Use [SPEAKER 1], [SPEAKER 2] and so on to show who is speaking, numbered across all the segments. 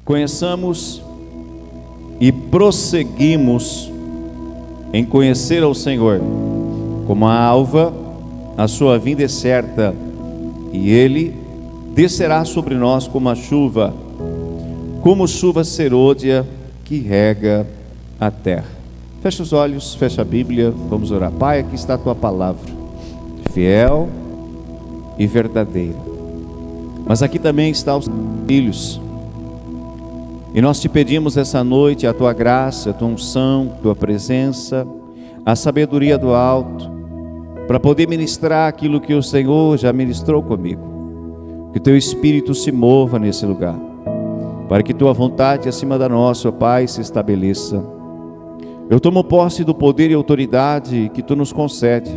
[SPEAKER 1] Conheçamos e prosseguimos em conhecer ao Senhor. Como a alva, a sua vinda é certa, e Ele descerá sobre nós como a chuva, como chuva serôdia que rega a terra. Fecha os olhos, fecha a Bíblia, vamos orar. Pai, aqui está a Tua palavra, fiel e verdadeira. Mas aqui também estão os filhos. E nós te pedimos essa noite a Tua graça, a Tua unção, a Tua presença, a sabedoria do alto, para poder ministrar aquilo que o Senhor já ministrou comigo. Que o Teu Espírito se mova nesse lugar, para que Tua vontade acima da nossa, ó Pai, se estabeleça. Eu tomo posse do poder e autoridade que Tu nos concede,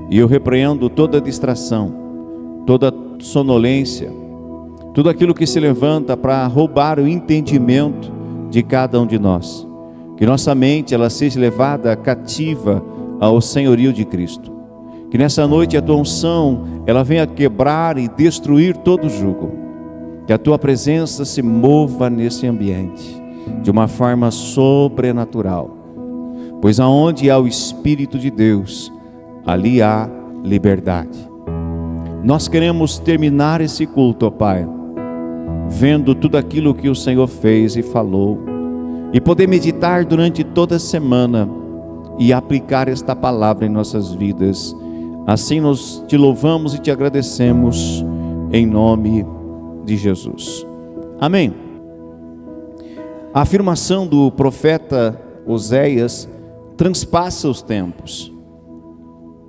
[SPEAKER 1] e eu repreendo toda distração, toda sonolência, tudo aquilo que se levanta para roubar o entendimento de cada um de nós. Que nossa mente ela seja levada cativa ao senhorio de Cristo. Que nessa noite a Tua unção ela venha quebrar e destruir todo jugo. Que a Tua presença se mova nesse ambiente de uma forma sobrenatural. Pois aonde há o Espírito de Deus, ali há liberdade. Nós queremos terminar esse culto, ó Pai, vendo tudo aquilo que o Senhor fez e falou, e poder meditar durante toda a semana e aplicar esta palavra em nossas vidas. Assim nós te louvamos e te agradecemos em nome de Jesus. Amém. A afirmação do profeta Oséias transpassa os tempos.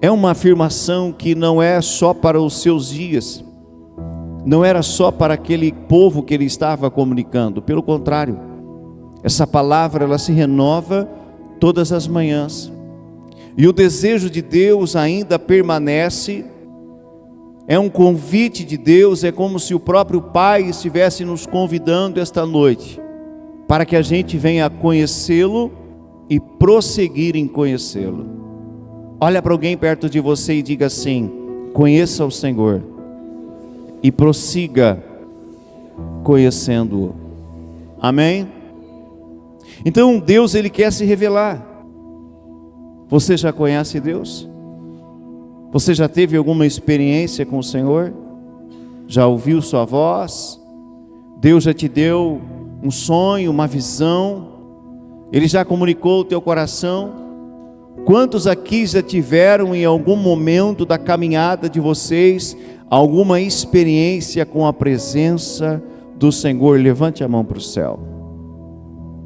[SPEAKER 1] É uma afirmação que não é só para os seus dias, não era só para aquele povo que ele estava comunicando. Pelo contrário, essa palavra ela se renova todas as manhãs, e o desejo de Deus ainda permanece. É um convite de Deus, é como se o próprio Pai estivesse nos convidando esta noite, para que a gente venha conhecê-lo e prosseguir em conhecê-lo. Olha para alguém perto de você e diga assim: conheça o Senhor e prossiga conhecendo-o. Amém? Então Deus ele quer se revelar. Você já conhece Deus? Você já teve alguma experiência com o Senhor? Já ouviu sua voz? Deus já te deu um sonho, uma visão? Ele já comunicou o teu coração? Quantos aqui já tiveram em algum momento da caminhada de vocês alguma experiência com a presença do Senhor? Levante a mão para o céu.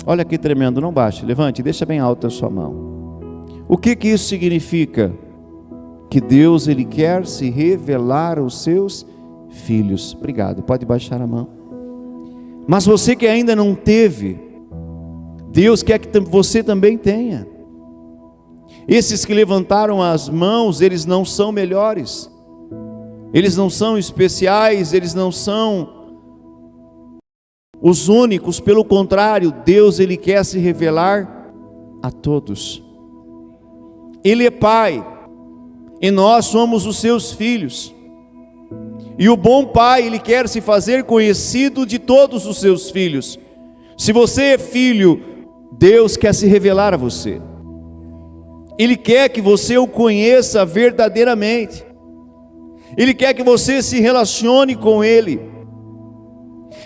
[SPEAKER 1] Olha que tremendo, não baixe, levante, deixa bem alta a sua mão. O que isso significa? Que Deus ele quer se revelar aos seus filhos. Obrigado, pode baixar a mão. Mas você que ainda não teve, Deus quer que você também tenha. Esses que levantaram as mãos, eles não são melhores, eles não são especiais, eles não são os únicos. Pelo contrário, Deus ele quer se revelar a todos. Ele é Pai, e nós somos os seus filhos. E o bom Pai, ele quer se fazer conhecido de todos os seus filhos. Se você é filho, Deus quer se revelar a você. Ele quer que você o conheça verdadeiramente. Ele quer que você se relacione com Ele.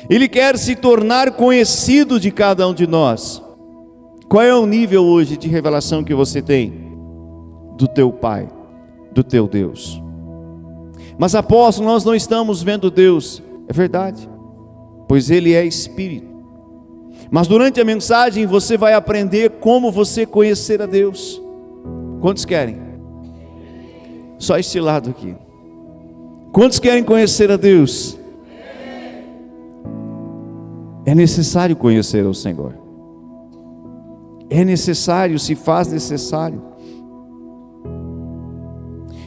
[SPEAKER 1] Ele quer se tornar conhecido de cada um de nós. Qual é o nível hoje de revelação que você tem do teu Pai, do teu Deus? Mas apóstolo, nós não estamos vendo Deus. É verdade, pois Ele é Espírito. Mas durante a mensagem você vai aprender como você conhecer a Deus. Quantos querem? Só este lado aqui. Quantos querem conhecer a Deus? É necessário conhecer o Senhor. É necessário, se faz necessário.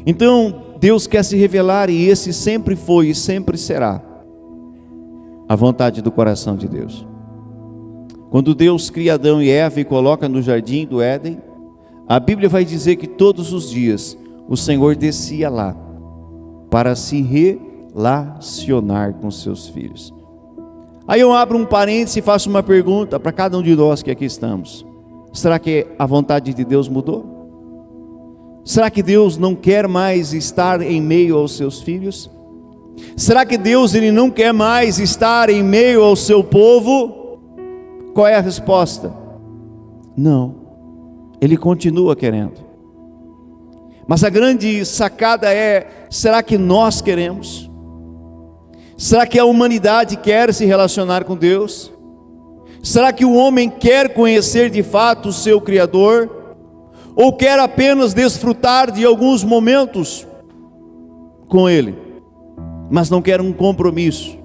[SPEAKER 1] Então Deus quer se revelar, e esse sempre foi e sempre será a vontade do coração de Deus. Quando Deus cria Adão e Eva e coloca no jardim do Éden, a Bíblia vai dizer que todos os dias o Senhor descia lá para se relacionar com seus filhos. Aí eu abro um parênteses e faço uma pergunta para cada um de nós que aqui estamos: será que a vontade de Deus mudou? Será que Deus não quer mais estar em meio aos seus filhos? Será que Deus ele não quer mais estar em meio ao seu povo? Qual é a resposta? Não, Ele continua querendo. Mas a grande sacada é: será que nós queremos? Será que a humanidade quer se relacionar com Deus? Será que o homem quer conhecer de fato o seu Criador? Ou quer apenas desfrutar de alguns momentos com Ele, mas não quer um compromisso,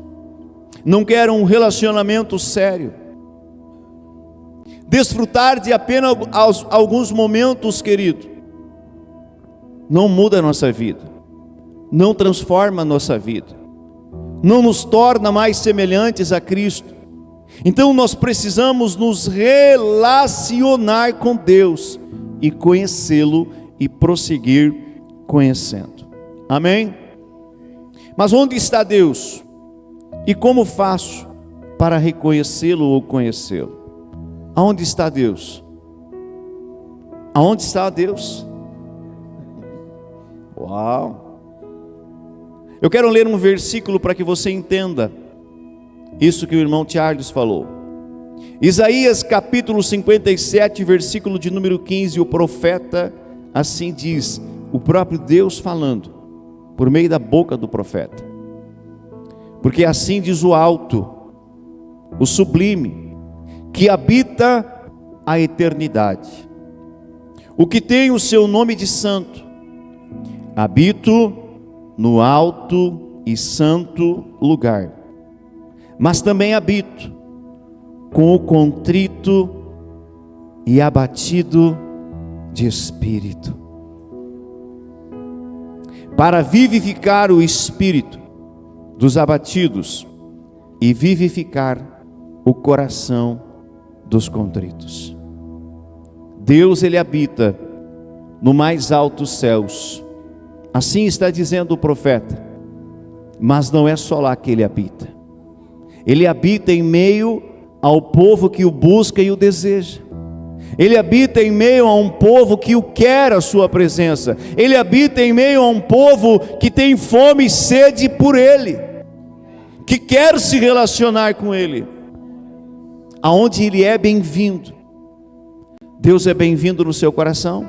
[SPEAKER 1] não quer um relacionamento sério? Desfrutar de apenas alguns momentos, querido, não muda a nossa vida, não transforma a nossa vida, não nos torna mais semelhantes a Cristo. Então nós precisamos nos relacionar com Deus e conhecê-lo e prosseguir conhecendo. Amém? Mas onde está Deus? E como faço para reconhecê-lo ou conhecê-lo? Aonde está Deus? Aonde está Deus? Uau! Eu quero ler um versículo para que você entenda isso que o irmão Charles falou. Isaías capítulo 57, versículo de número 15, o profeta assim diz, o próprio Deus falando, por meio da boca do profeta. Porque assim diz o alto, o sublime, que habita a eternidade, o que tem o seu nome de santo: habito no alto e santo lugar, mas também habito com o contrito e abatido de espírito, para vivificar o espírito dos abatidos e vivificar o coração dos contritos. Deus, Ele habita no mais altos céus, assim está dizendo o profeta, mas não é só lá que Ele habita. Ele habita em meio ao povo que o busca e o deseja. Ele habita em meio a um povo que o quer a sua presença. Ele habita em meio a um povo que tem fome e sede por Ele, que quer se relacionar com Ele. Aonde Ele é bem-vindo. Deus é bem-vindo no seu coração?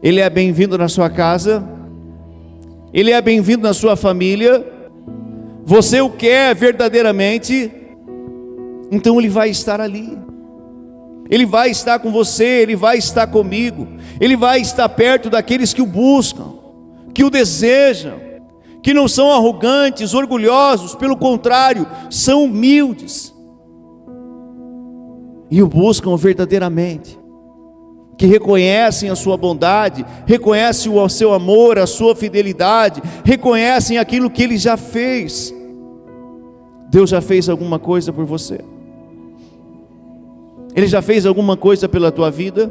[SPEAKER 1] Ele é bem-vindo na sua casa? Ele é bem-vindo na sua família? Você o quer verdadeiramente? Então Ele vai estar ali, Ele vai estar com você, Ele vai estar comigo, Ele vai estar perto daqueles que o buscam, que o desejam, que não são arrogantes, orgulhosos, pelo contrário, são humildes, e o buscam verdadeiramente, que reconhecem a sua bondade, reconhecem o seu amor, a sua fidelidade, reconhecem aquilo que Ele já fez. Deus já fez alguma coisa por você? Ele já fez alguma coisa pela tua vida?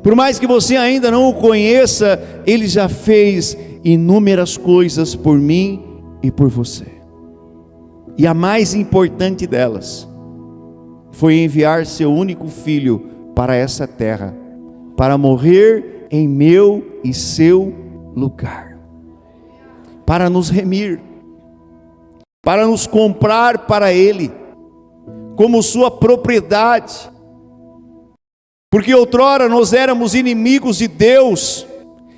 [SPEAKER 1] Por mais que você ainda não o conheça, Ele já fez inúmeras coisas por mim e por você. E a mais importante delas foi enviar seu único filho para essa terra, para morrer em meu e seu lugar, para nos remir, para nos comprar para Ele, como sua propriedade, porque outrora nós éramos inimigos de Deus,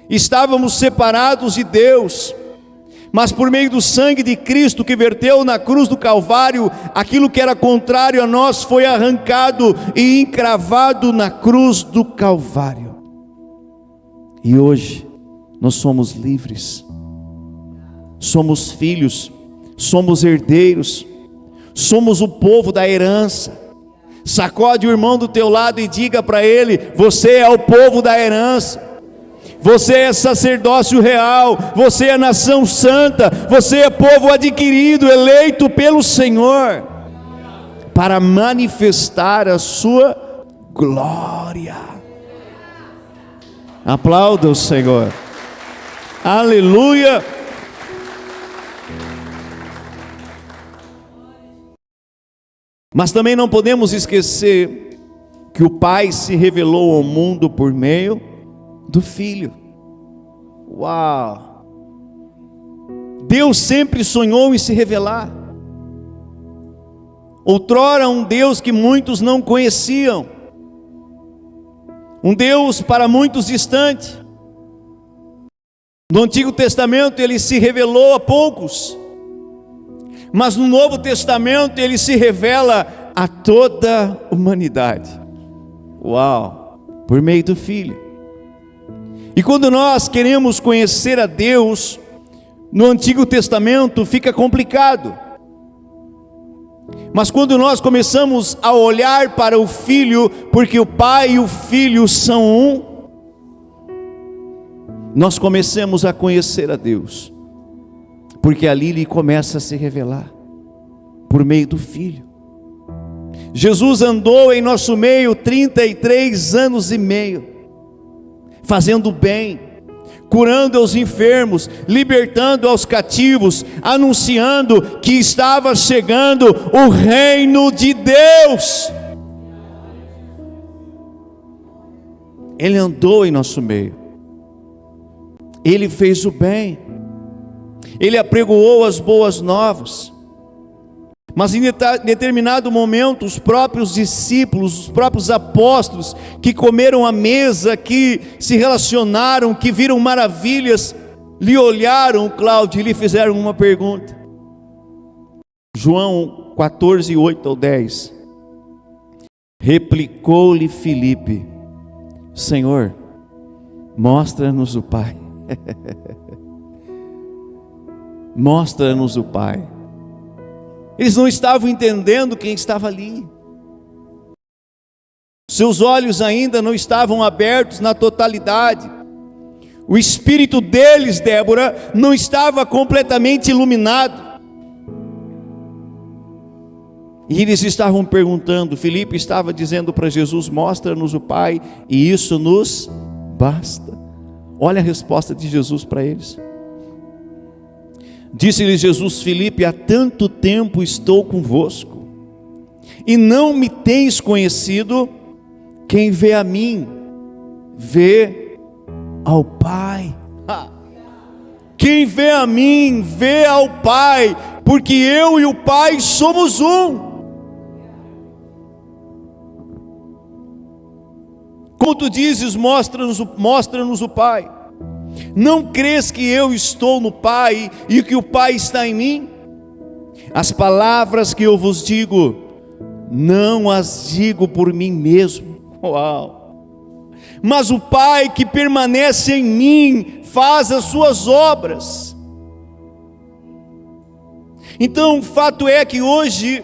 [SPEAKER 1] estávamos separados de Deus, mas por meio do sangue de Cristo que verteu na cruz do Calvário, aquilo que era contrário a nós foi arrancado e encravado na cruz do Calvário, e hoje nós somos livres, somos filhos, somos herdeiros, somos o povo da herança. Sacode o irmão do teu lado e diga para ele: você é o povo da herança, você é sacerdócio real, você é nação santa, você é povo adquirido, eleito pelo Senhor, para manifestar a sua glória. Aplauda o Senhor, aleluia. Mas também não podemos esquecer que o Pai se revelou ao mundo por meio do Filho. Uau! Deus sempre sonhou em se revelar. Outrora um Deus que muitos não conheciam, um Deus para muitos distante. No Antigo Testamento ele se revelou a poucos, mas no Novo Testamento ele se revela a toda a humanidade. Uau! Por meio do Filho. E quando nós queremos conhecer a Deus no Antigo Testamento, fica complicado. Mas quando nós começamos a olhar para o Filho, porque o Pai e o Filho são um, nós começamos a conhecer a Deus, porque ali Ele começa a se revelar, por meio do Filho. Jesus andou em nosso meio 33 anos e meio, fazendo bem, curando aos enfermos, libertando aos cativos, anunciando que estava chegando o reino de Deus. Ele andou em nosso meio, Ele fez o bem, Ele apregoou as boas novas. Mas em determinado momento, os próprios discípulos, os próprios apóstolos, que comeram à mesa, que se relacionaram, que viram maravilhas, lhe olharam, Cláudio, e lhe fizeram uma pergunta. João 14, 8 ao 10. Replicou-lhe Filipe: Senhor, mostra-nos o Pai. Mostra-nos o Pai. Eles não estavam entendendo quem estava ali. Seus olhos ainda não estavam abertos na totalidade. O espírito deles, Débora, não estava completamente iluminado. E eles estavam perguntando, Filipe estava dizendo para Jesus: mostra-nos o Pai, e isso nos basta. Olha a resposta de Jesus para eles. Disse-lhe Jesus: Filipe, há tanto tempo estou convosco, e não me tens conhecido? Quem vê a mim, vê ao Pai. Quem vê a mim, vê ao Pai, porque eu e o Pai somos um. Como tu dizes, mostra-nos o Pai. Não crês que eu estou no Pai e que o Pai está em mim? As palavras que eu vos digo, não as digo por mim mesmo. Uau! Mas o Pai que permanece em mim faz as suas obras. Então o fato é que hoje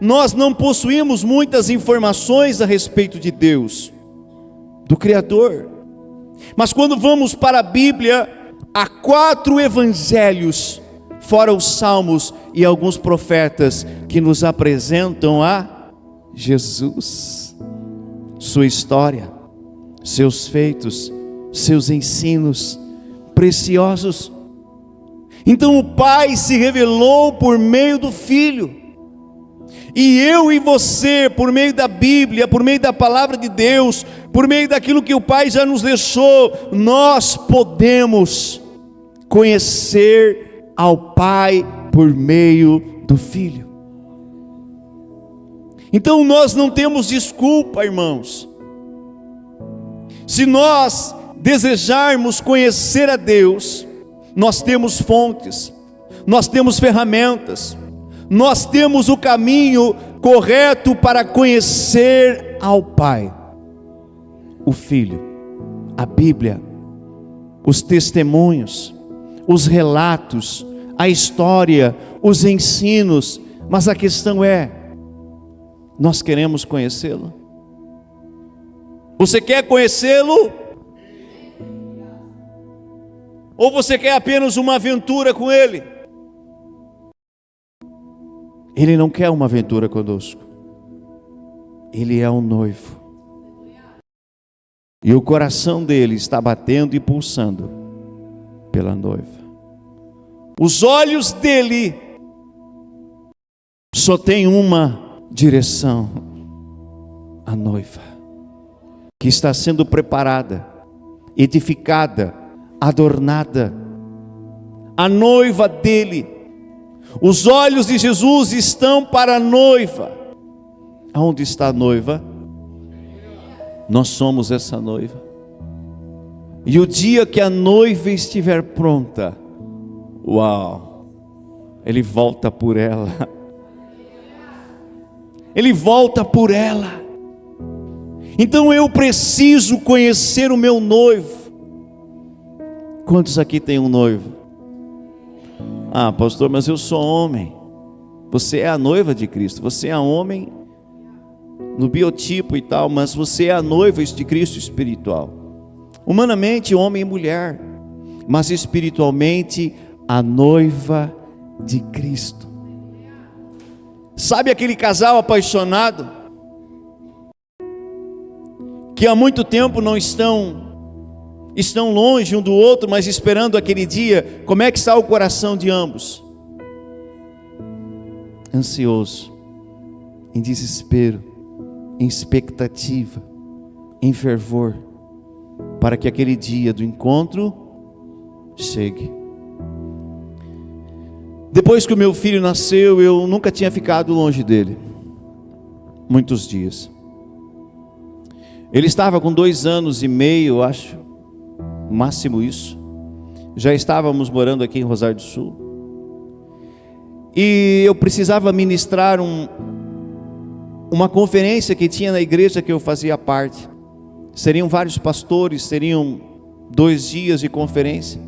[SPEAKER 1] nós não possuímos muitas informações a respeito de Deus, do Criador. Mas quando vamos para a Bíblia, há 4 evangelhos, fora os salmos e alguns profetas, que nos apresentam a Jesus, sua história, seus feitos, seus ensinos preciosos. Então o Pai se revelou por meio do Filho. E eu e você, por meio da Bíblia, por meio da palavra de Deus, por meio daquilo que o Pai já nos deixou, nós podemos conhecer ao Pai por meio do Filho. Então nós não temos desculpa, irmãos. Se nós desejarmos conhecer a Deus, nós temos fontes, nós temos ferramentas, nós temos o caminho correto para conhecer ao Pai. O Filho, a Bíblia, os testemunhos, os relatos, a história, os ensinos. Mas a questão é, nós queremos conhecê-lo? Você quer conhecê-lo? Ou você quer apenas uma aventura com Ele? Ele não quer uma aventura conosco. Ele é um noivo. E o coração dele está batendo e pulsando pela noiva. Os olhos dele só têm uma direção à noiva, que está sendo preparada, edificada, adornada. A noiva dele. Os olhos de Jesus estão para a noiva. Aonde está a noiva? Nós somos essa noiva. E o dia que a noiva estiver pronta, uau, ele volta por ela. Ele volta por ela. Então eu preciso conhecer o meu noivo. Quantos aqui tem um noivo? Ah, pastor, mas eu sou homem. Você é a noiva de Cristo. Você é homem no biotipo e tal, mas você é a noiva de Cristo espiritual. Humanamente, homem e mulher, mas espiritualmente, a noiva de Cristo. Sabe aquele casal apaixonado, que há muito tempo não estão longe um do outro, mas esperando aquele dia? Como é que está o coração de ambos? Ansioso, em desespero, em expectativa, em fervor, para que aquele dia do encontro chegue. Depois que o meu filho nasceu, eu nunca tinha ficado longe dele, muitos dias. Ele estava com 2 anos e meio, acho, máximo isso. Já estávamos morando aqui em Rosário do Sul, e eu precisava ministrar uma conferência que tinha na igreja que eu fazia parte. Seriam vários pastores, seriam 2 dias de conferência.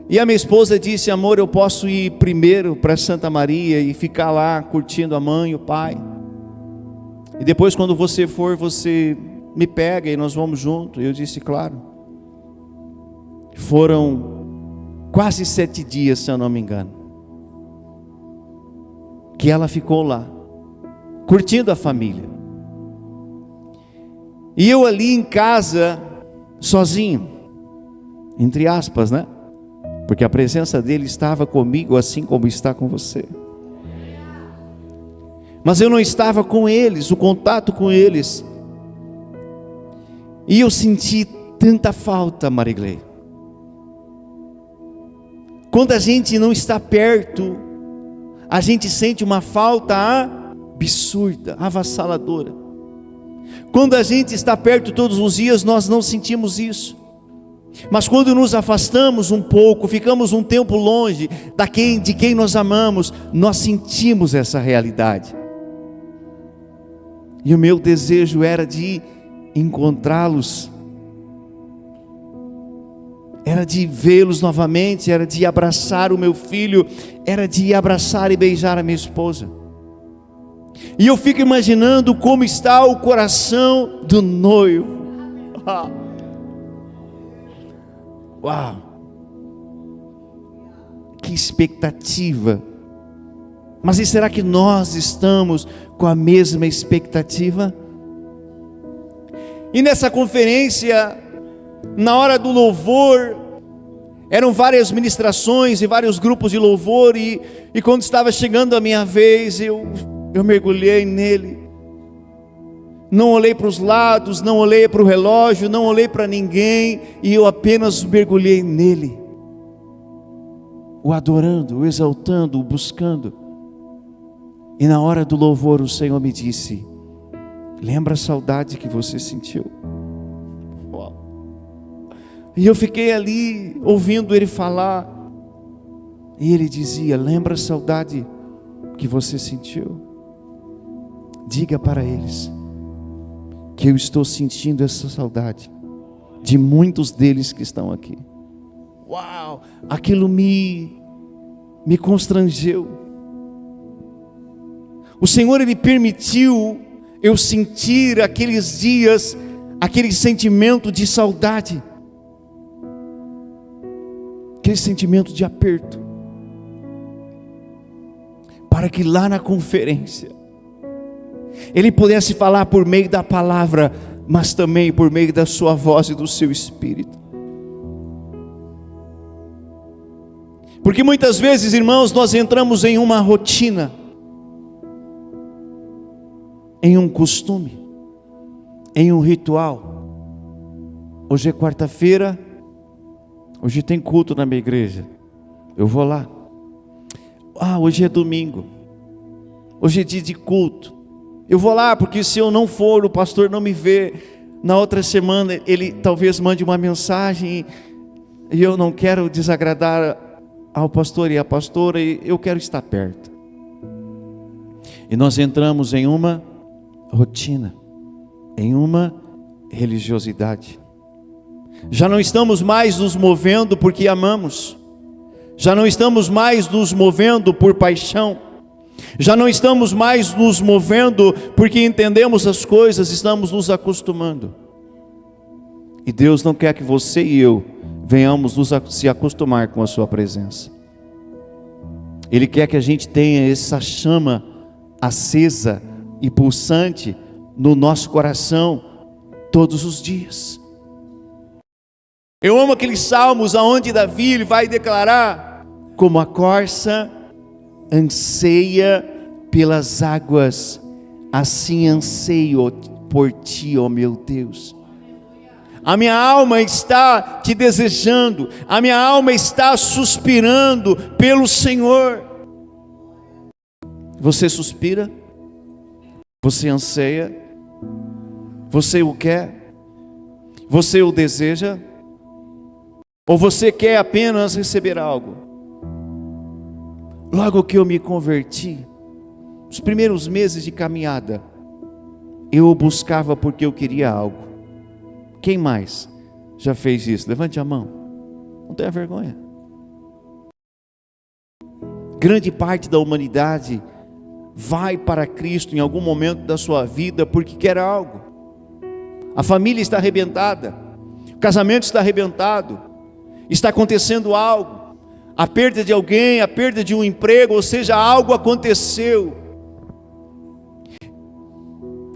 [SPEAKER 1] E a minha esposa disse: amor, eu posso ir primeiro para Santa Maria e ficar lá curtindo a mãe e o pai, e depois quando você for, você me pega e nós vamos junto. Eu disse: claro. Foram quase 7 dias, se eu não me engano, que ela ficou lá, curtindo a família. E eu ali em casa, sozinho, entre aspas, né? Porque a presença dele estava comigo, assim como está com você. Mas eu não estava com eles, o contato com eles. E eu senti tanta falta, Marigley. Quando a gente não está perto, a gente sente uma falta absurda, avassaladora. Quando a gente está perto todos os dias, nós não sentimos isso. Mas quando nos afastamos um pouco, ficamos um tempo longe de quem nós amamos, nós sentimos essa realidade. E o meu desejo era de encontrá-los, era de vê-los novamente, era de abraçar o meu filho, era de abraçar e beijar a minha esposa. E eu fico imaginando como está o coração do noivo. Uau! Que expectativa! Mas e será que nós estamos com a mesma expectativa? E nessa conferência, na hora do louvor, eram várias ministrações e vários grupos de louvor, e quando estava chegando a minha vez, eu mergulhei nele. Não olhei para os lados, não olhei para o relógio, não olhei para ninguém, e eu apenas mergulhei nele, o adorando, o exaltando, o buscando. E na hora do louvor o Senhor me disse: lembra a saudade que você sentiu? E eu fiquei ali ouvindo ele falar, e ele dizia: lembra a saudade que você sentiu? Diga para eles que eu estou sentindo essa saudade de muitos deles que estão aqui. Uau! Aquilo me constrangeu. O Senhor, Ele permitiu eu sentir aqueles dias, aquele sentimento de saudade, aquele sentimento de aperto, para que lá na conferência Ele pudesse falar por meio da palavra, mas também por meio da sua voz e do seu Espírito. Porque muitas vezes, irmãos, nós entramos em uma rotina, em um costume, em um ritual. Hoje é quarta-feira, hoje tem culto na minha igreja, eu vou lá. Hoje é domingo, hoje é dia de culto, eu vou lá, porque se eu não for, o pastor não me vê. Na outra semana ele talvez mande uma mensagem, e eu não quero desagradar ao pastor e à pastora, e eu quero estar perto. E nós entramos em uma rotina, em uma religiosidade. Já não estamos mais nos movendo porque amamos, já não estamos mais nos movendo por paixão, já não estamos mais nos movendo porque entendemos as coisas, estamos nos acostumando. E Deus não quer que você e eu venhamos se acostumar com a sua presença. Ele quer que a gente tenha essa chama acesa e pulsante no nosso coração todos os dias. Eu amo aqueles salmos onde Davi ele vai declarar: como a corça anseia pelas águas, assim anseio por ti, ó meu Deus. A minha alma está te desejando, a minha alma está suspirando pelo Senhor. Você suspira? Você anseia? Você o quer? Você o deseja? Ou você quer apenas receber algo? Logo que eu me converti, os primeiros meses de caminhada, eu o buscava porque eu queria algo. Quem mais já fez isso? Levante a mão, não tenha vergonha. Grande parte da humanidade vai para Cristo em algum momento da sua vida porque quer algo. A família está arrebentada, o casamento está arrebentado, está acontecendo algo, a perda de alguém, a perda de um emprego, ou seja, algo aconteceu,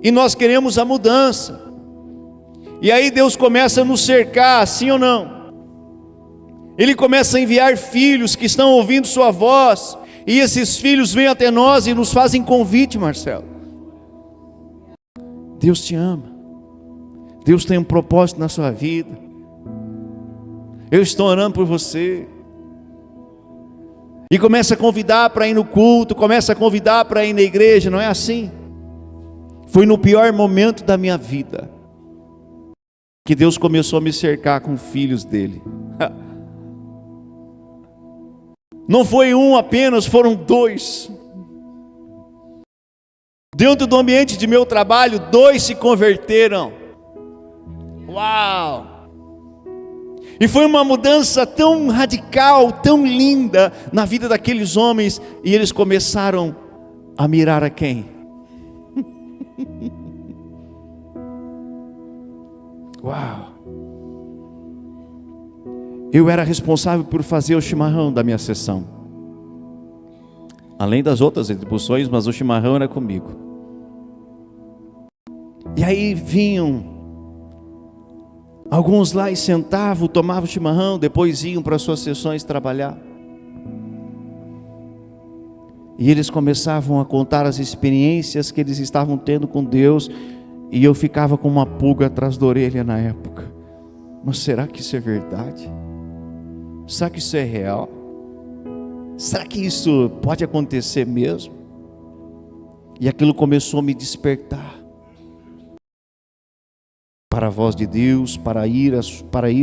[SPEAKER 1] e nós queremos a mudança. E aí Deus começa a nos cercar, sim ou não? Ele começa a enviar filhos que estão ouvindo sua voz, e esses filhos vêm até nós e nos fazem convite, Marcelo. Deus te ama, Deus tem um propósito na sua vida. Eu estou orando por você. E começa a convidar para ir no culto, começa a convidar para ir na igreja, não é assim? Foi no pior momento da minha vida que Deus começou a me cercar com filhos dele. Não foi um apenas, foram dois. Dentro do ambiente de meu trabalho, 2 se converteram. Uau! E foi uma mudança tão radical, tão linda na vida daqueles homens, e eles começaram a mirar a quem? Uau! Eu era responsável por fazer o chimarrão da minha sessão, além das outras atribuições, mas o chimarrão era comigo. E aí vinham alguns lá e sentavam, tomavam chimarrão, depois iam para suas sessões trabalhar. E eles começavam a contar as experiências que eles estavam tendo com Deus, e eu ficava com uma pulga atrás da orelha na época. Mas será que isso é verdade? Será que isso é real? Será que isso pode acontecer mesmo? E aquilo começou a me despertar para a voz de Deus, para ir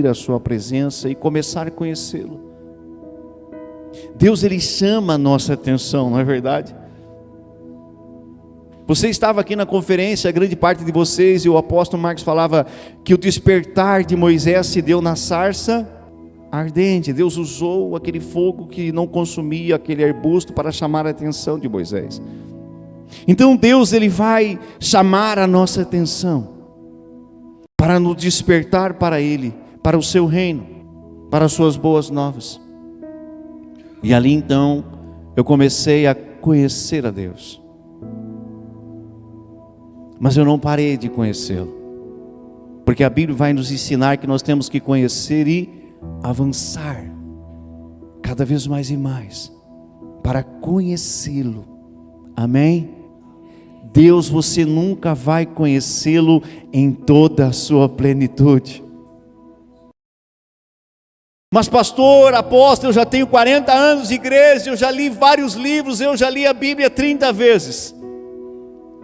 [SPEAKER 1] à sua presença e começar a conhecê-lo. Deus, Ele chama a nossa atenção, não é verdade? Você estava aqui na conferência, a grande parte de vocês, e o apóstolo Marcos falava que o despertar de Moisés se deu na sarça ardente. Deus usou aquele fogo que não consumia aquele arbusto para chamar a atenção de Moisés. Então Deus, Ele vai chamar a nossa atenção para nos despertar para Ele, para o seu reino, para as suas boas novas. E ali então eu comecei a conhecer a Deus, mas eu não parei de conhecê-lo, porque a Bíblia vai nos ensinar que nós temos que conhecer e avançar cada vez mais e mais para conhecê-lo. Amém? Deus, você nunca vai conhecê-lo em toda a sua plenitude. Mas pastor, apóstolo, eu já tenho 40 anos de igreja, eu já li vários livros, eu já li a Bíblia 30 vezes.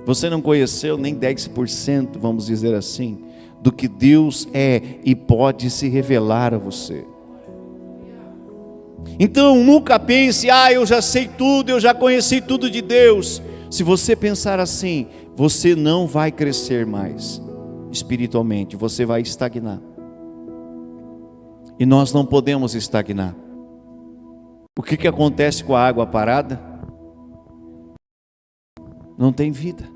[SPEAKER 1] Você não conheceu nem 10%, vamos dizer assim, do que Deus é e pode se revelar a você. Então nunca pense, eu já sei tudo, eu já conheci tudo de Deus. Se você pensar assim, você não vai crescer mais espiritualmente, você vai estagnar. E nós não podemos estagnar. O que acontece com a água parada? Não tem vida.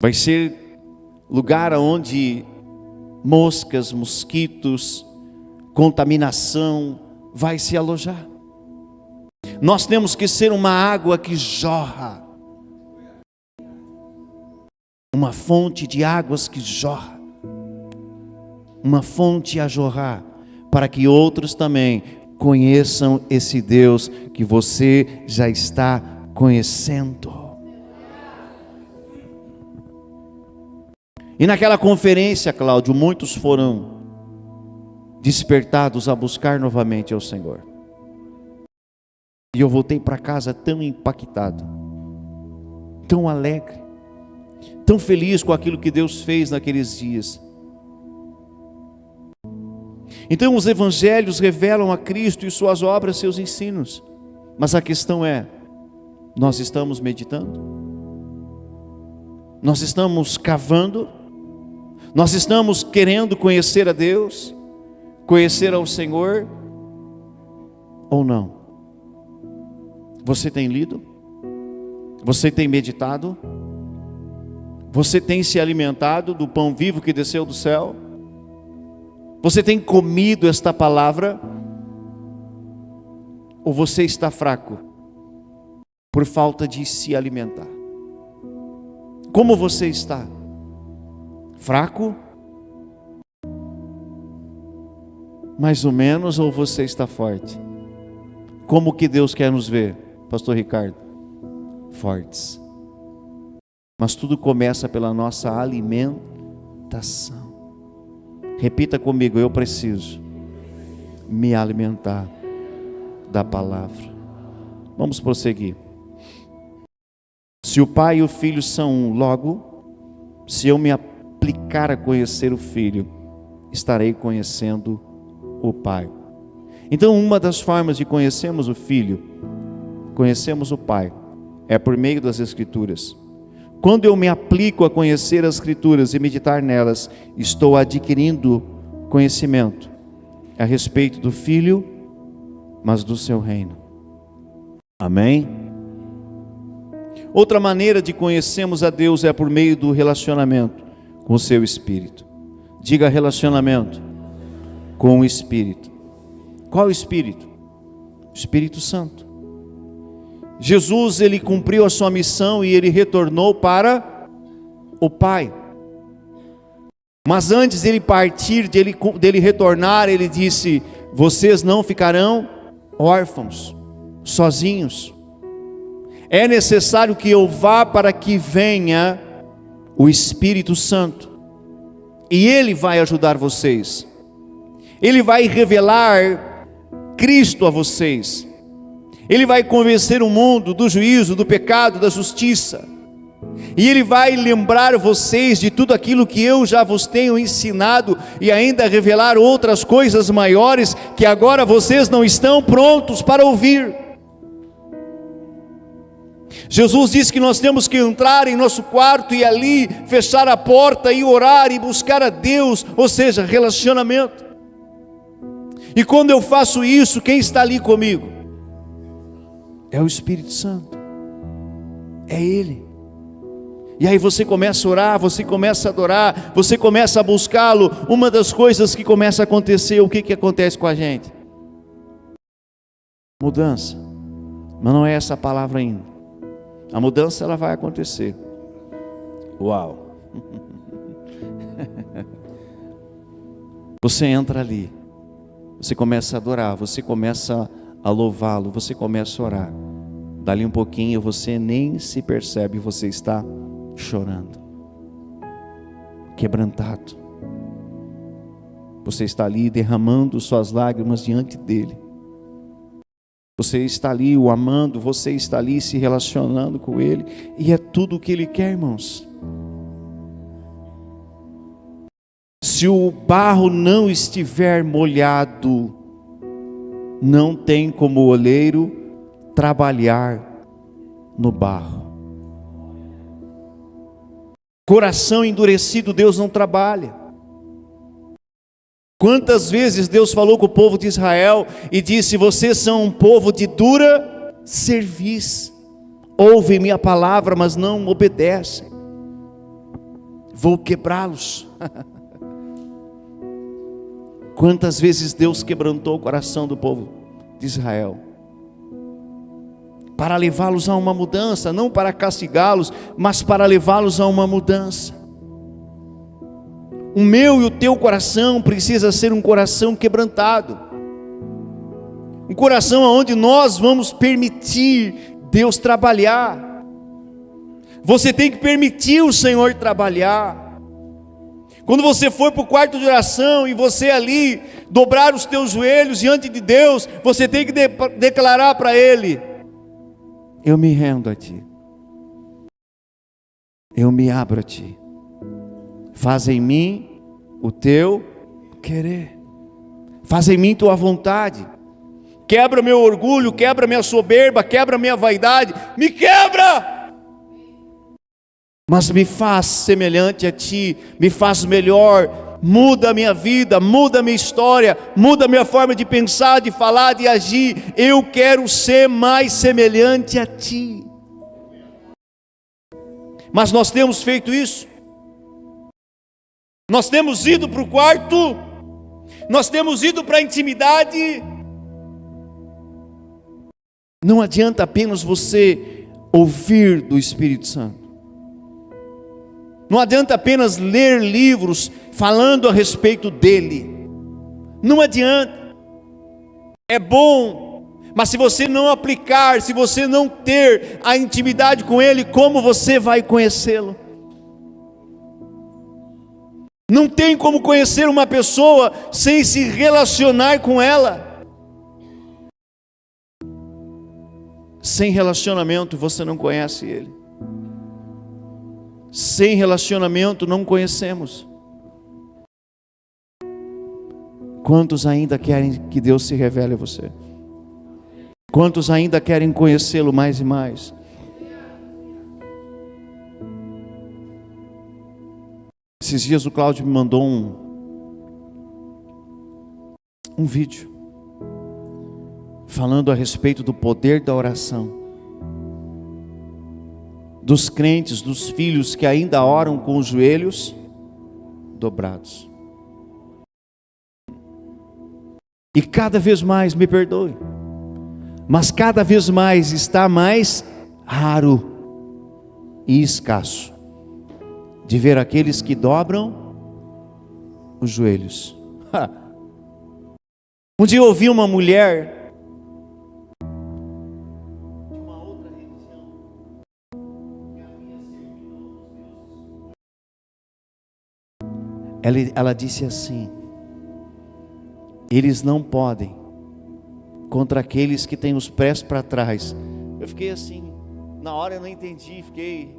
[SPEAKER 1] Vai ser lugar onde moscas, mosquitos, contaminação vai se alojar. Nós temos que ser uma água que jorra, uma fonte de águas que jorra, uma fonte a jorrar, para que outros também conheçam esse Deus que você já está conhecendo. E naquela conferência, Cláudio, muitos foram despertados a buscar novamente ao Senhor. E eu voltei para casa tão impactado, tão alegre, tão feliz com aquilo que Deus fez naqueles dias. Então os evangelhos revelam a Cristo e suas obras, seus ensinos. Mas a questão é, nós estamos meditando? Nós estamos cavando? Nós estamos querendo conhecer a Deus? Conhecer ao Senhor? Ou não? Você tem lido? Você tem meditado? Você tem se alimentado do pão vivo que desceu do céu? Você tem comido esta palavra? Ou você está fraco por falta de se alimentar? Como você está? Fraco? Mais ou menos, ou você está forte? Como que Deus quer nos ver, pastor Ricardo? Fortes. Mas tudo começa pela nossa alimentação. Repita comigo, eu preciso me alimentar da palavra. Vamos prosseguir. Se o Pai e o Filho são um, logo, se eu me aplicar a conhecer o Filho, estarei conhecendo o Pai. Então, uma das formas de conhecermos o Filho, conhecemos o Pai, é por meio das Escrituras. Quando eu me aplico a conhecer as Escrituras e meditar nelas, estou adquirindo conhecimento a respeito do Filho, mas do seu reino. Amém? Outra maneira de conhecermos a Deus é por meio do relacionamento com o seu Espírito. Diga relacionamento com o Espírito. Qual Espírito? O Espírito Santo. Jesus, ele cumpriu a sua missão e ele retornou para o Pai. Mas antes de ele partir, dele retornar, ele disse: vocês não ficarão órfãos, sozinhos. É necessário que eu vá para que venha o Espírito Santo. E ele vai ajudar vocês. Ele vai revelar Cristo a vocês. Ele vai convencer o mundo do juízo, do pecado, da justiça. E ele vai lembrar vocês de tudo aquilo que eu já vos tenho ensinado, e ainda revelar outras coisas maiores que agora vocês não estão prontos para ouvir. Jesus disse que nós temos que entrar em nosso quarto e ali fechar a porta e orar e buscar a Deus, ou seja, relacionamento. E quando eu faço isso, quem está ali comigo? É o Espírito Santo, é Ele. E aí você começa a orar, você começa a adorar, você começa a buscá-lo. Uma das coisas que começa a acontecer, o que acontece com a gente? Mudança. Mas não é essa a palavra ainda. A mudança, ela vai acontecer. Uau! Você entra ali, você começa a adorar, você começa a louvá-lo, você começa a orar. Dali um pouquinho você nem se percebe, você está chorando, quebrantado. Você está ali derramando suas lágrimas diante dele. Você está ali o amando, você está ali se relacionando com ele, e é tudo o que ele quer, irmãos. Se o barro não estiver molhado, não tem como o oleiro trabalhar no barro. Coração endurecido, Deus não trabalha. Quantas vezes Deus falou com o povo de Israel e disse: vocês são um povo de dura cerviz, ouvem minha palavra, mas não obedecem, vou quebrá-los. Quantas vezes Deus quebrantou o coração do povo de Israel, para levá-los a uma mudança, não para castigá-los, mas para levá-los a uma mudança. O meu e o teu coração precisa ser um coração quebrantado, um coração onde nós vamos permitir Deus trabalhar. Você tem que permitir o Senhor trabalhar. Quando você for para o quarto de oração e você ali dobrar os teus joelhos diante de Deus, você tem que declarar para Ele: eu me rendo a Ti, eu me abro a Ti, faz em mim o Teu querer, faz em mim Tua vontade, quebra meu orgulho, quebra minha soberba, quebra minha vaidade, me quebra, mas me faz semelhante a Ti, me faz melhor, muda a minha vida, muda a minha história, muda a minha forma de pensar, de falar, de agir. Eu quero ser mais semelhante a Ti. Mas nós temos feito isso? Nós temos ido para o quarto, nós temos ido para a intimidade. Não adianta apenas você ouvir do Espírito Santo, não adianta apenas ler livros falando a respeito dele, não adianta. É bom, mas se você não aplicar, se você não ter a intimidade com ele, como você vai conhecê-lo? Não tem como conhecer uma pessoa sem se relacionar com ela. Sem relacionamento você não conhece ele. Sem relacionamento não conhecemos. Quantos ainda querem que Deus se revele a você? Quantos ainda querem conhecê-lo mais e mais? Esses dias o Cláudio me mandou um vídeo falando a respeito do poder da oração, dos crentes, dos filhos que ainda oram com os joelhos dobrados. E cada vez mais, me perdoe, mas cada vez mais está mais raro e escasso de ver aqueles que dobram os joelhos. Um dia eu ouvi uma mulher de uma outra religião que havia servido aos deuses. Ela disse assim: eles não podem contra aqueles que têm os pés para trás. Eu fiquei assim, na hora eu não entendi, fiquei,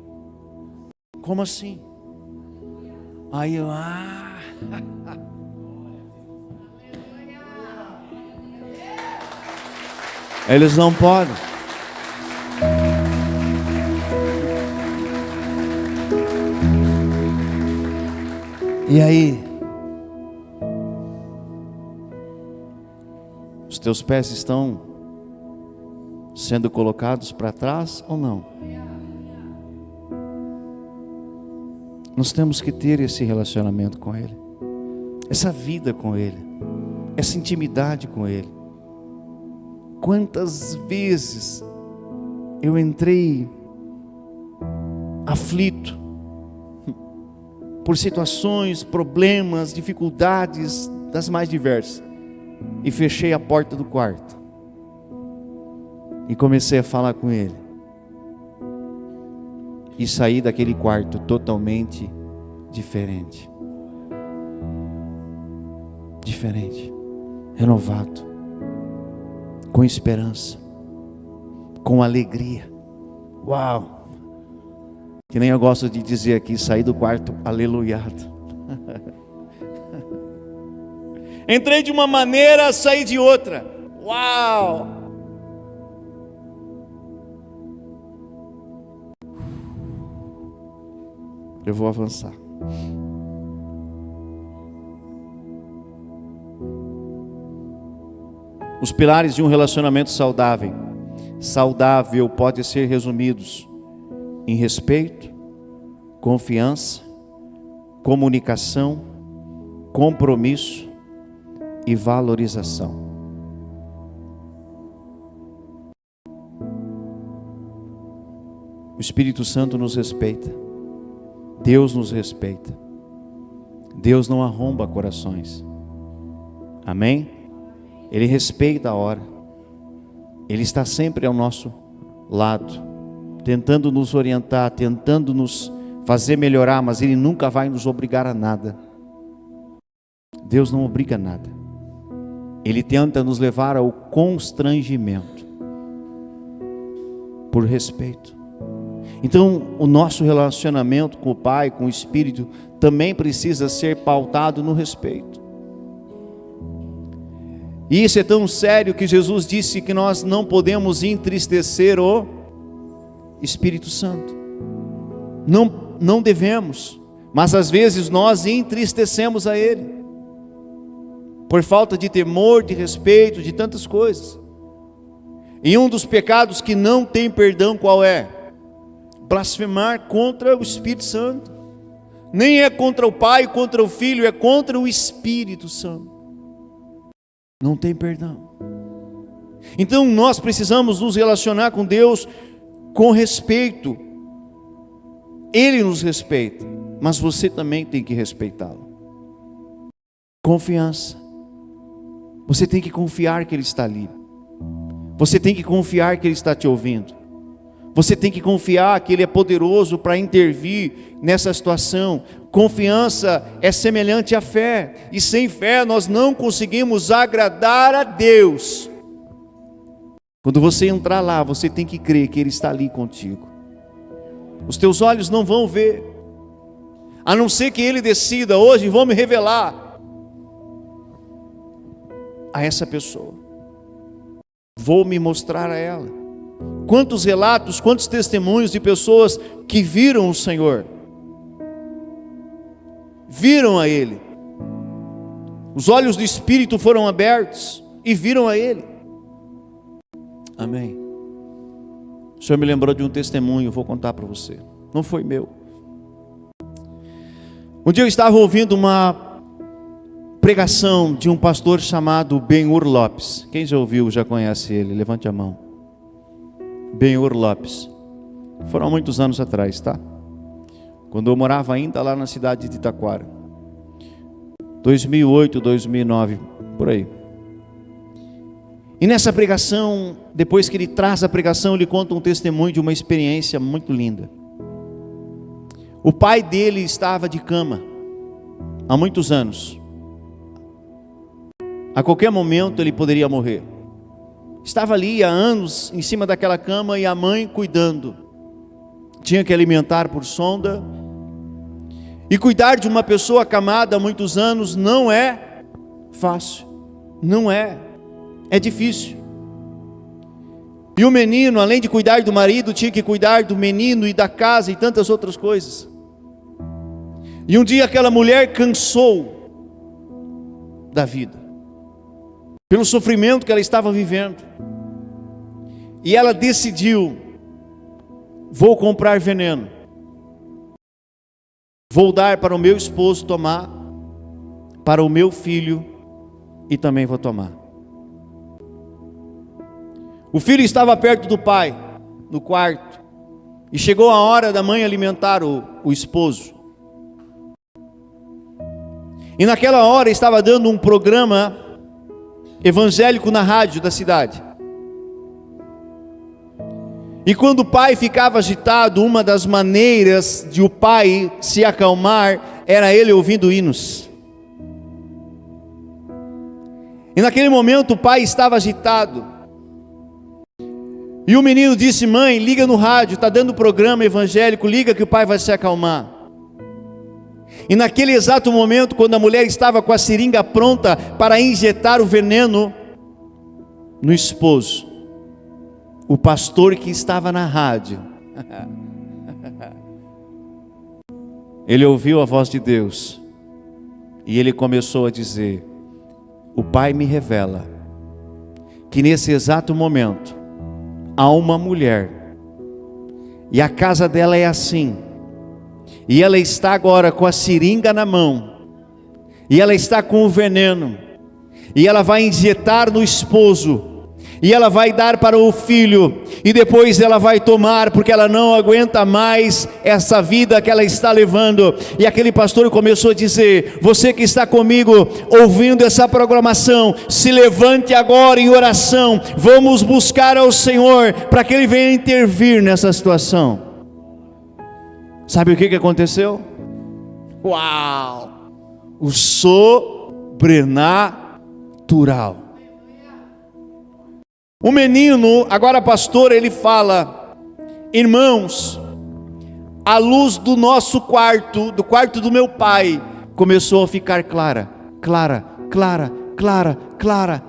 [SPEAKER 1] como assim? Aí eu, eles não podem. E aí, os teus pés estão sendo colocados para trás ou não? Nós temos que ter esse relacionamento com Ele, essa vida com Ele, essa intimidade com Ele. Quantas vezes eu entrei aflito por situações, problemas, dificuldades das mais diversas, e fechei a porta do quarto, E comecei a falar com ele. E saí daquele quarto totalmente diferente. Diferente. Renovado. Com esperança. Com alegria. Uau! Que nem eu gosto de dizer aqui, saí do quarto aleluiado. Entrei de uma maneira, saí de outra. Uau! Eu vou avançar. Os pilares de um relacionamento saudável. Saudável pode ser resumidos em respeito, confiança, comunicação, compromisso e valorização. O Espírito Santo nos respeita. Deus nos respeita. Deus não arromba corações. Amém? Ele respeita a hora. Ele está sempre ao nosso lado, tentando nos orientar, tentando nos fazer melhorar, mas Ele nunca vai nos obrigar a nada. Deus não obriga a nada. Ele tenta nos levar ao constrangimento, por respeito. Então, o nosso relacionamento com o Pai, com o Espírito, também precisa ser pautado no respeito. E isso é tão sério que Jesus disse que nós não podemos entristecer o Espírito Santo. Não devemos, mas às vezes nós entristecemos a Ele, por falta de temor, de respeito, de tantas coisas. E um dos pecados que não tem perdão, qual é? Blasfemar contra o Espírito Santo. Nem é contra o Pai, contra o Filho, é contra o Espírito Santo. Não tem perdão. Então nós precisamos nos relacionar com Deus com respeito. Ele nos respeita, mas você também tem que respeitá-lo. Confiança. Você tem que confiar que Ele está ali. Você tem que confiar que Ele está te ouvindo. Você tem que confiar que Ele é poderoso para intervir nessa situação. Confiança é semelhante à fé. E sem fé nós não conseguimos agradar a Deus. Quando você entrar lá, você tem que crer que Ele está ali contigo. Os teus olhos não vão ver, a não ser que Ele decida, hoje vou me revelar a essa pessoa. Vou me mostrar a ela. Quantos relatos, quantos testemunhos de pessoas que viram o Senhor, viram a Ele, os olhos do Espírito foram abertos e viram a Ele. Amém. O Senhor me lembrou de um testemunho, vou contar para você. Não foi meu. Um dia eu estava ouvindo uma pregação de um pastor chamado Ben-Hur Lopes. Quem já ouviu, já conhece ele? Levante a mão. Ben-Hur Lopes. Foram há muitos anos atrás, tá? Quando eu morava ainda lá na cidade de Itaquara. 2008, 2009, por aí. E nessa pregação, depois que ele traz a pregação, ele conta um testemunho de uma experiência muito linda. O pai dele estava de cama há muitos anos. A qualquer momento ele poderia morrer. Estava ali há anos em cima daquela cama e a mãe cuidando. Tinha que alimentar por sonda. E cuidar de uma pessoa acamada há muitos anos não é fácil. Não é. É difícil. E o menino, além de cuidar do marido, tinha que cuidar do menino e da casa e tantas outras coisas. E um dia aquela mulher cansou da vida, pelo sofrimento que ela estava vivendo. E ela decidiu: vou comprar veneno, vou dar para o meu esposo tomar, para o meu filho, e também vou tomar. O filho estava perto do pai, no quarto, e chegou a hora da mãe alimentar o esposo. E naquela hora estava dando um programa evangélico na rádio da cidade. E quando o pai ficava agitado, uma das maneiras de o pai se acalmar era ele ouvindo hinos. E naquele momento o pai estava agitado. E o menino disse: mãe, liga no rádio, está dando programa evangélico, liga que o pai vai se acalmar. E naquele exato momento, quando a mulher estava com a seringa pronta para injetar o veneno no esposo, o pastor que estava na rádio, ele ouviu a voz de Deus, e ele começou a dizer: o Pai me revela que nesse exato momento há uma mulher, e a casa dela é assim, e ela está agora com a seringa na mão, e ela está com o veneno, e ela vai injetar no esposo, e ela vai dar para o filho, e depois ela vai tomar, porque ela não aguenta mais essa vida que ela está levando. E aquele pastor começou a dizer: você que está comigo ouvindo essa programação, se levante agora em oração, vamos buscar ao Senhor para que Ele venha intervir nessa situação. Sabe o que aconteceu? Uau! O sobrenatural. O menino, agora pastor, ele fala: irmãos, a luz do nosso quarto, do quarto do meu pai, começou a ficar clara, clara, clara, clara, clara.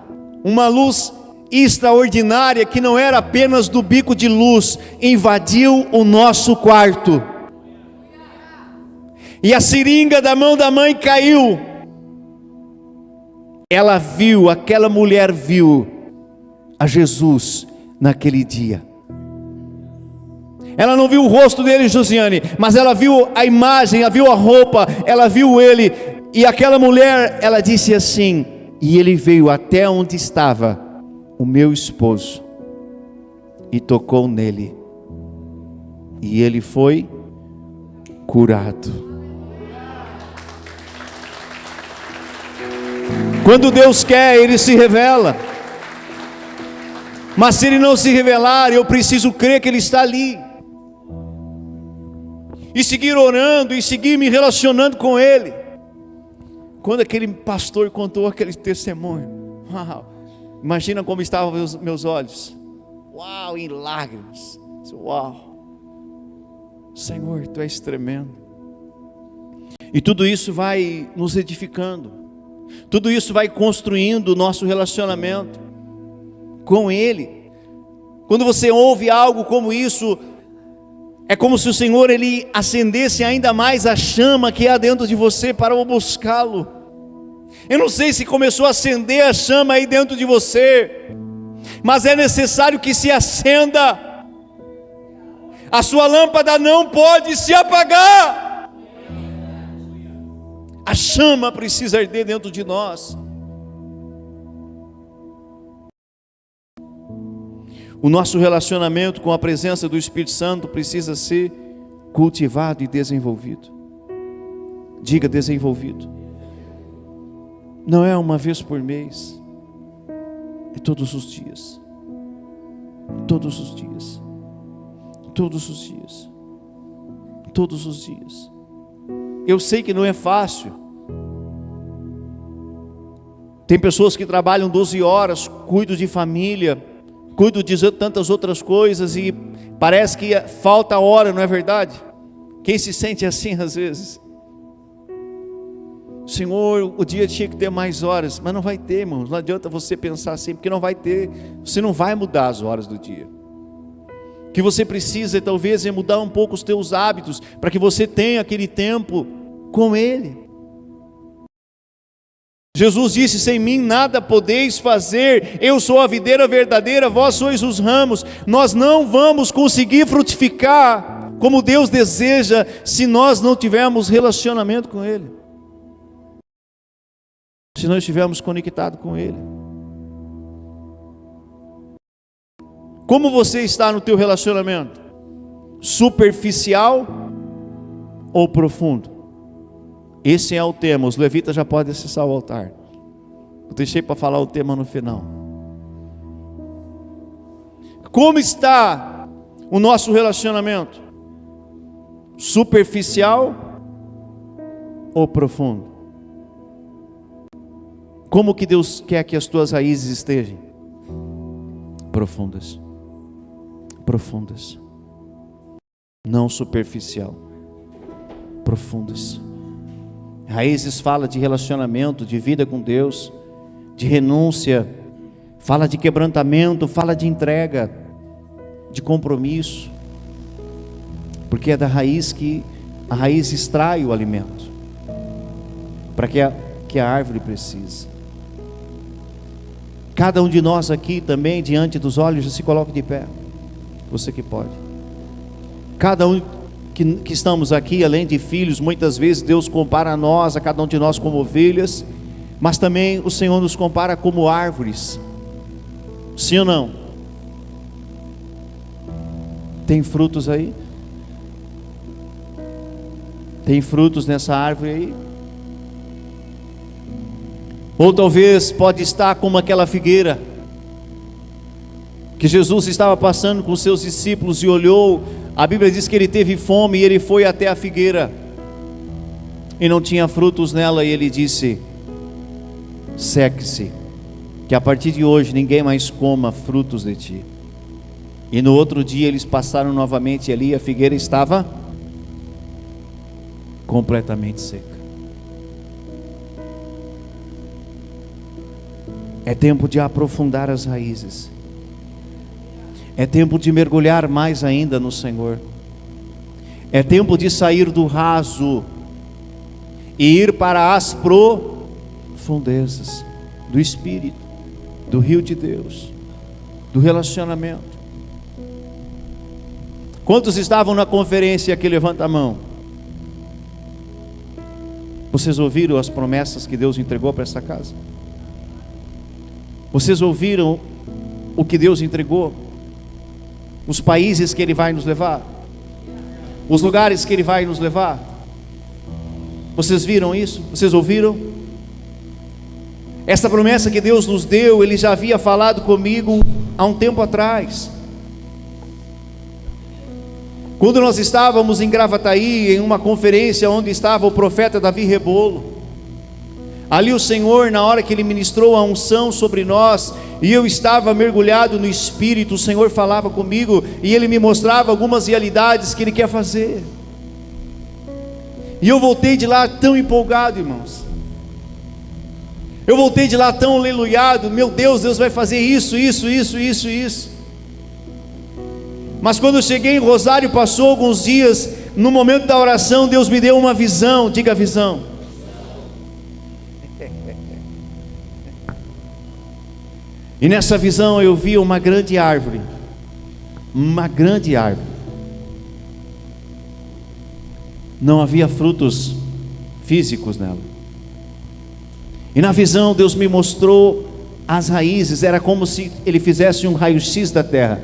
[SPEAKER 1] Uma luz extraordinária que não era apenas do bico de luz, invadiu o nosso quarto. E a seringa da mão da mãe caiu. Ela viu, aquela mulher viu a Jesus naquele dia. Ela não viu o rosto dele, Josiane, mas ela viu a imagem, ela viu a roupa, ela viu ele. E aquela mulher, ela disse assim: e ele veio até onde estava o meu esposo e tocou nele, e ele foi curado. Quando Deus quer, Ele se revela. Mas se Ele não se revelar, eu preciso crer que Ele está ali, e seguir orando, e seguir me relacionando com Ele. Quando aquele pastor contou aquele testemunho, uau, imagina como estavam meus olhos, uau, em lágrimas. Uau, Senhor, Tu és tremendo. E tudo isso vai nos edificando, tudo isso vai construindo o nosso relacionamento com Ele. Quando você ouve algo como isso, é como se o Senhor Ele acendesse ainda mais a chama que há dentro de você para o buscá-lo. Eu não sei se começou a acender a chama aí dentro de você, mas é necessário que se acenda. A sua lâmpada não pode se apagar. A chama precisa arder dentro de nós. O nosso relacionamento com a presença do Espírito Santo precisa ser cultivado e desenvolvido. Diga: desenvolvido. Não é uma vez por mês, é todos os dias. Todos os dias. Todos os dias. Todos os dias. Eu sei que não é fácil. Tem pessoas que trabalham 12 horas, cuidam de família, cuido de tantas outras coisas, e parece que falta hora, não é verdade? Quem se sente assim às vezes? Senhor, o dia tinha que ter mais horas, mas não vai ter, irmãos. Não adianta você pensar assim, porque não vai ter. Você não vai mudar as horas do dia. O que você precisa talvez é mudar um pouco os teus hábitos, para que você tenha aquele tempo com Ele. Jesus disse: sem mim nada podeis fazer, eu sou a videira verdadeira, vós sois os ramos. Nós não vamos conseguir frutificar como Deus deseja, se nós não tivermos relacionamento com Ele, se não estivermos conectados com Ele. Como você está no teu relacionamento? Superficial ou profundo? Esse é o tema. Os levitas já podem acessar o altar. Eu deixei para falar o tema no final. Como está o nosso relacionamento? Superficial ou profundo? Como que Deus quer que as tuas raízes estejam? Profundas. Profundas. Não superficial. Profundas. Raízes fala de relacionamento, de vida com Deus, de renúncia, fala de quebrantamento, fala de entrega, de compromisso. Porque é da raiz que a raiz extrai o alimento, para que a árvore precisa. Cada um de nós aqui também, diante dos olhos, já se coloca de pé. Você que pode. Cada um que estamos aqui, além de filhos, muitas vezes Deus compara a nós, a cada um de nós como ovelhas, mas também o Senhor nos compara como árvores. Sim ou não? Tem frutos aí? Tem frutos nessa árvore aí? Ou talvez pode estar como aquela figueira que Jesus estava passando com seus discípulos e olhou. A Bíblia diz que ele teve fome e ele foi até a figueira e não tinha frutos nela, e ele disse: seque-se, que a partir de hoje ninguém mais coma frutos de ti. E no outro dia eles passaram novamente ali, a figueira estava completamente seca. É tempo de aprofundar as raízes. É tempo de mergulhar mais ainda no Senhor. É tempo de sair do raso e ir para as profundezas do Espírito, do rio de Deus, do relacionamento. Quantos estavam na conferência aqui? Levanta a mão. Vocês ouviram as promessas que Deus entregou para essa casa? Vocês ouviram o que Deus entregou? Os países que Ele vai nos levar? Os lugares que Ele vai nos levar? Vocês viram isso? Vocês ouviram? Essa promessa que Deus nos deu, Ele já havia falado comigo há um tempo atrás. Quando nós estávamos em Gravataí, em uma conferência onde estava o profeta Davi Rebolo, ali o Senhor, na hora que Ele ministrou a unção sobre nós, e eu estava mergulhado no Espírito, o Senhor falava comigo, e Ele me mostrava algumas realidades que Ele quer fazer, e eu voltei de lá tão empolgado, irmãos. Eu voltei de lá tão aleluiado. Meu Deus, Deus vai fazer isso. Mas quando eu cheguei em Rosário, passou alguns dias, no momento da oração, Deus me deu uma visão. Diga visão. E nessa visão eu vi uma grande árvore. Uma grande árvore. Não havia frutos físicos nela. E na visão Deus me mostrou as raízes. Era como se Ele fizesse um raio-x da terra.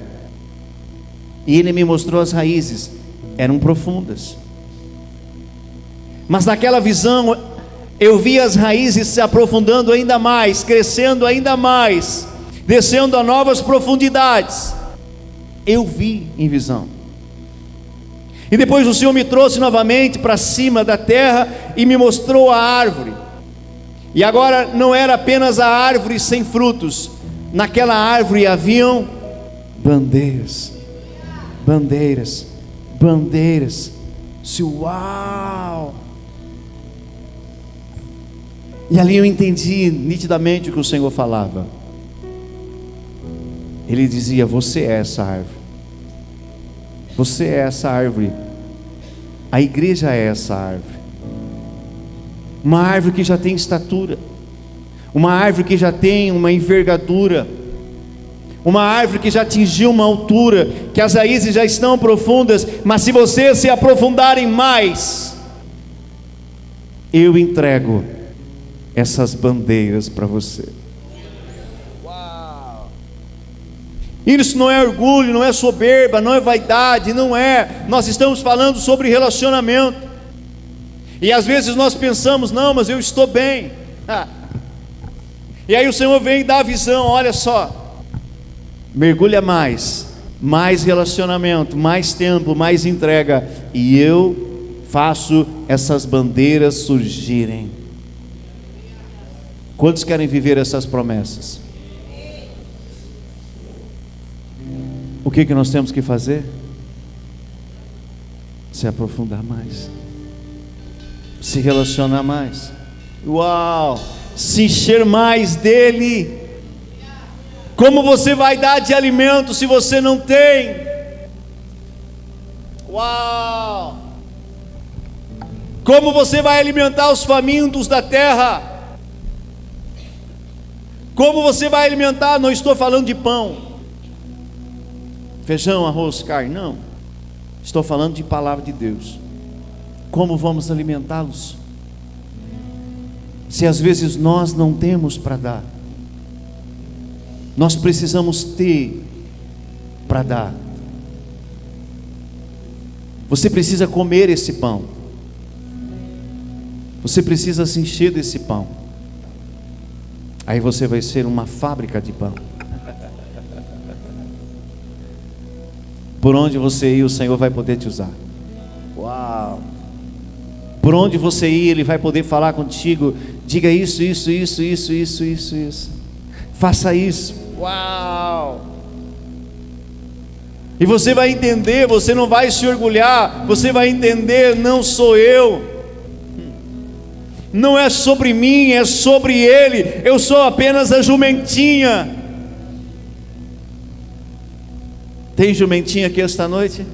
[SPEAKER 1] E Ele me mostrou as raízes. Eram profundas. Mas naquela visão eu vi as raízes se aprofundando ainda mais, crescendo ainda mais, descendo a novas profundidades. Eu vi em visão. E depois o Senhor me trouxe novamente para cima da terra e me mostrou a árvore. E agora não era apenas a árvore sem frutos. Naquela árvore haviam bandeiras. Bandeiras. Bandeiras. Uau! E ali eu entendi nitidamente o que o Senhor falava. Ele dizia: você é essa árvore. Você é essa árvore. A igreja é essa árvore. Uma árvore que já tem estatura. Uma árvore que já tem uma envergadura. Uma árvore que já atingiu uma altura, que as raízes já estão profundas. Mas se vocês se aprofundarem mais, eu entrego essas bandeiras para você. Isso não é orgulho, não é soberba, não é vaidade, não é. Nós estamos falando sobre relacionamento. E às vezes nós pensamos: não, mas eu estou bem. E aí o Senhor vem e dá a visão: olha só, mergulha mais, mais relacionamento, mais tempo, mais entrega, e eu faço essas bandeiras surgirem. Quantos querem viver essas promessas? O que nós temos que fazer? Se aprofundar mais, se relacionar mais, uau, se encher mais dele. Como você vai dar de alimento se você não tem? Uau! Como você vai alimentar os famintos da terra? Como você vai alimentar? Não estou falando de pão, feijão, arroz, carne, não. Estou falando de palavra de Deus. Como vamos alimentá-los? Se às vezes nós não temos para dar, nós precisamos ter para dar. Você precisa comer esse pão. Você precisa se encher desse pão. Aí você vai ser uma fábrica de pão. Por onde você ir, o Senhor vai poder te usar. Uau! Por onde você ir, Ele vai poder falar contigo. Diga isso, isso, isso, isso, isso, isso, isso. Faça isso. Uau! E você vai entender, você não vai se orgulhar, você vai entender, não sou eu, não é sobre mim, é sobre Ele, eu sou apenas a jumentinha. Tem jumentinha aqui esta noite?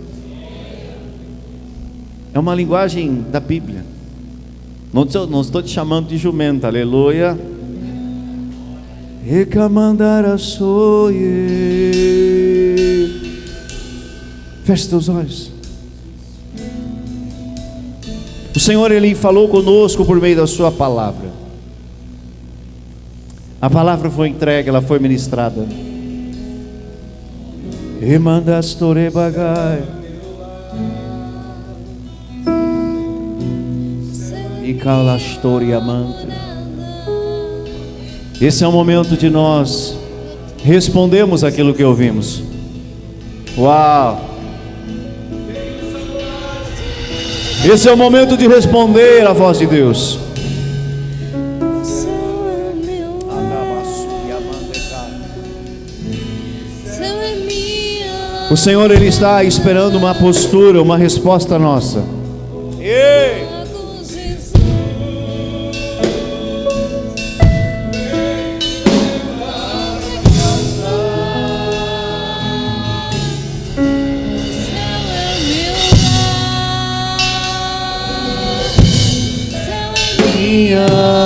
[SPEAKER 1] É uma linguagem da Bíblia. Não estou te chamando de jumenta, aleluia. Recamandara soye. Feche teus olhos. O Senhor, Ele falou conosco por meio da sua palavra. A palavra foi entregue, ela foi ministrada. Emandastore bagai. E calastore amante. Esse é o momento de nós respondermos aquilo que ouvimos. Uau! Esse é o momento de responder à voz de Deus. O Senhor, Ele está esperando uma postura, uma resposta nossa. Ei! Yeah.